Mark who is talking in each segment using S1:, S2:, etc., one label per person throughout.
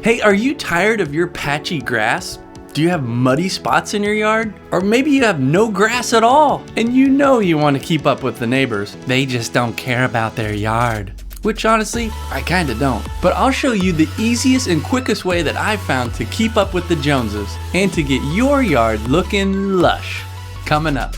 S1: Hey, are you tired of your patchy grass? Do you have muddy spots in your yard? Or maybe you have no grass at all, and you know you want to keep up with the neighbors. They just don't care about their yard. Which honestly, I kinda don't. But I'll show you the easiest and quickest way that I've found to keep up with the Joneses and to get your yard looking lush. Coming up.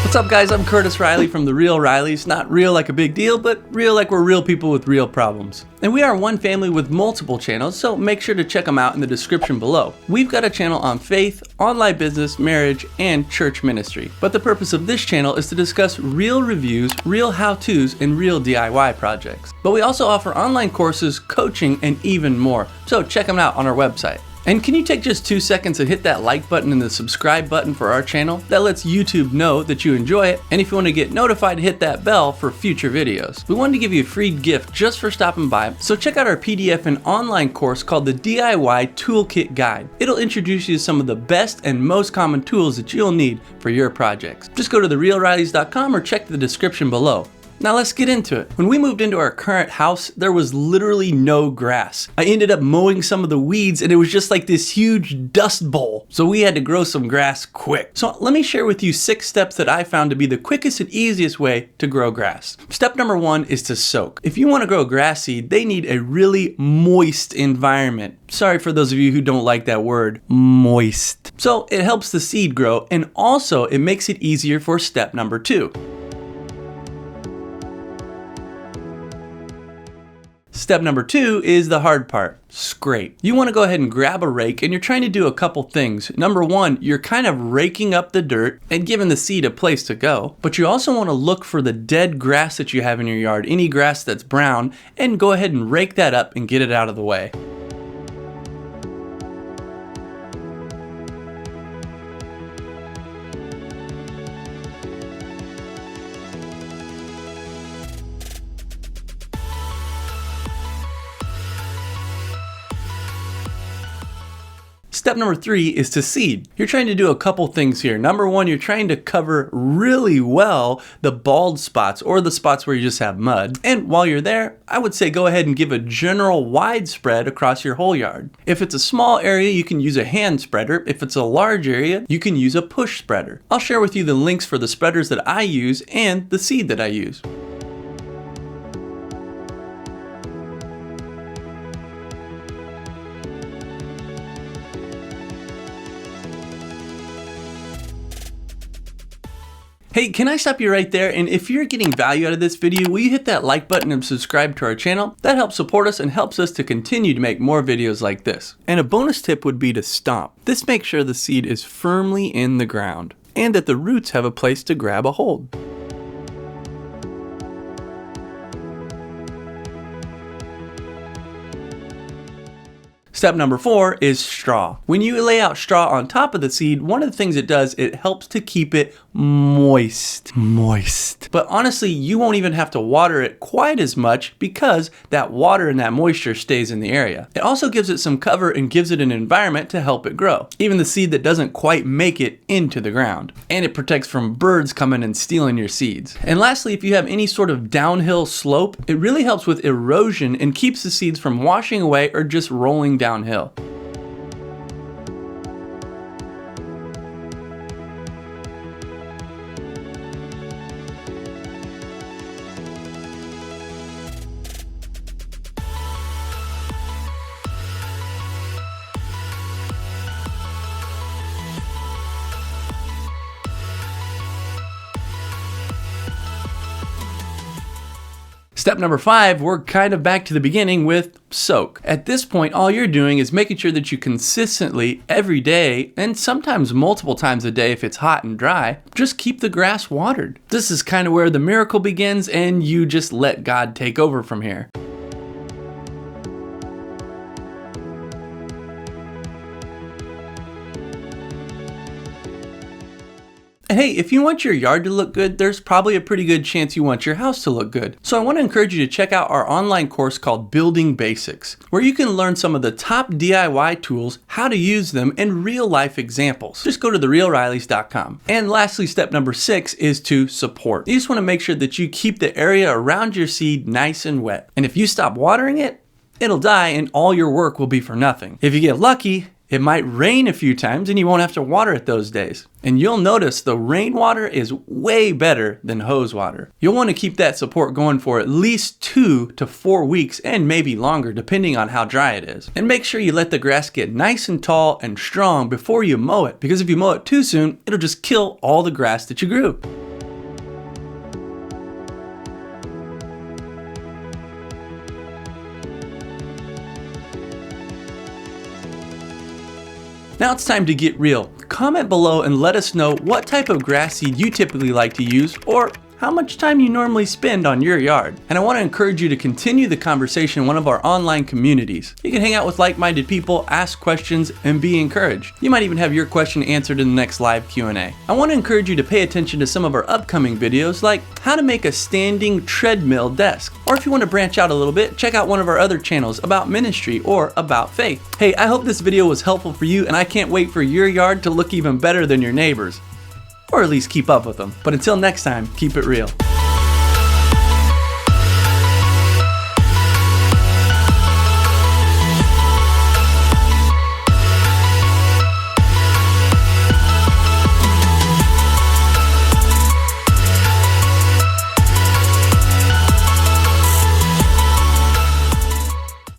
S1: What's up guys, I'm Curtis Riley from The Real Rileys. Not real like a big deal, but real like we're real people with real problems. And we are one family with multiple channels, so make sure to check them out in the description below. We've got a channel on faith, online business, marriage, and church ministry. But the purpose of this channel is to discuss real reviews, real how-tos, and real DIY projects. But we also offer online courses, coaching, and even more. So check them out on our website. And can you take just 2 seconds and hit that like button and the subscribe button for our channel? That lets YouTube know that you enjoy it, and if you want to get notified, hit that bell for future videos. We wanted to give you a free gift just for stopping by, so check out our PDF and online course called the DIY Toolkit Guide. It'll introduce you to some of the best and most common tools that you'll need for your projects. Just go to therealrileys.com or check the description below. Now let's get into it. When we moved into our current house, there was literally no grass. I ended up mowing some of the weeds and it was just like this huge dust bowl. So we had to grow some grass quick. So let me share with you 6 steps that I found to be the quickest and easiest way to grow grass. Step number 1 is to soak. If you want to grow grass seed, they need a really moist environment. Sorry for those of you who don't like that word, moist. So it helps the seed grow, and also it makes it easier for step number 2. Step number 2 is the hard part, scrape. You want to go ahead and grab a rake, and you're trying to do a couple things. Number 1, you're kind of raking up the dirt and giving the seed a place to go. But you also want to look for the dead grass that you have in your yard, any grass that's brown, and go ahead and rake that up and get it out of the way. Step number 3 is to seed. You're trying to do a couple things here. Number 1, you're trying to cover really well the bald spots or the spots where you just have mud. And while you're there, I would say go ahead and give a general wide spread across your whole yard. If it's a small area, you can use a hand spreader. If it's a large area, you can use a push spreader. I'll share with you the links for the spreaders that I use and the seed that I use. Hey, can I stop you right there? And if you're getting value out of this video, will you hit that like button and subscribe to our channel? That helps support us and helps us to continue to make more videos like this. And a bonus tip would be to stomp. This makes sure the seed is firmly in the ground and that the roots have a place to grab a hold. Step number 4 is straw. When you lay out straw on top of the seed, one of the things it does, it helps to keep it moist. But honestly, you won't even have to water it quite as much because that water and that moisture stays in the area. It also gives it some cover and gives it an environment to help it grow, even the seed that doesn't quite make it into the ground. And it protects from birds coming and stealing your seeds. And lastly, if you have any sort of downhill slope, it really helps with erosion and keeps the seeds from washing away or just rolling downhill. Step number 5, we're kind of back to the beginning with soak. At this point, all you're doing is making sure that you consistently, every day, and sometimes multiple times a day if it's hot and dry, just keep the grass watered. This is kind of where the miracle begins, and you just let God take over from here. And hey, if you want your yard to look good, there's probably a pretty good chance you want your house to look good. So I want to encourage you to check out our online course called Building Basics, where you can learn some of the top DIY tools, how to use them, and real life examples. Just go to therealrileys.com. And lastly, step number 6 is to support. You just want to make sure that you keep the area around your seed nice and wet. And if you stop watering it, it'll die and all your work will be for nothing. If you get lucky, it might rain a few times and you won't have to water it those days. And you'll notice the rainwater is way better than hose water. You'll want to keep that support going for at least 2 to 4 weeks and maybe longer depending on how dry it is. And make sure you let the grass get nice and tall and strong before you mow it, because if you mow it too soon, it'll just kill all the grass that you grew. Now it's time to get real. Comment below and let us know what type of grass seed you typically like to use, or how much time you normally spend on your yard. And I want to encourage you to continue the conversation in one of our online communities. You can hang out with like-minded people, ask questions, and be encouraged. You might even have your question answered in the next live Q&A. I want to encourage you to pay attention to some of our upcoming videos, like how to make a standing treadmill desk. Or if you want to branch out a little bit, check out one of our other channels about ministry or about faith. Hey, I hope this video was helpful for you, and I can't wait for your yard to look even better than your neighbor's. Or at least keep up with them. But until next time, keep it real.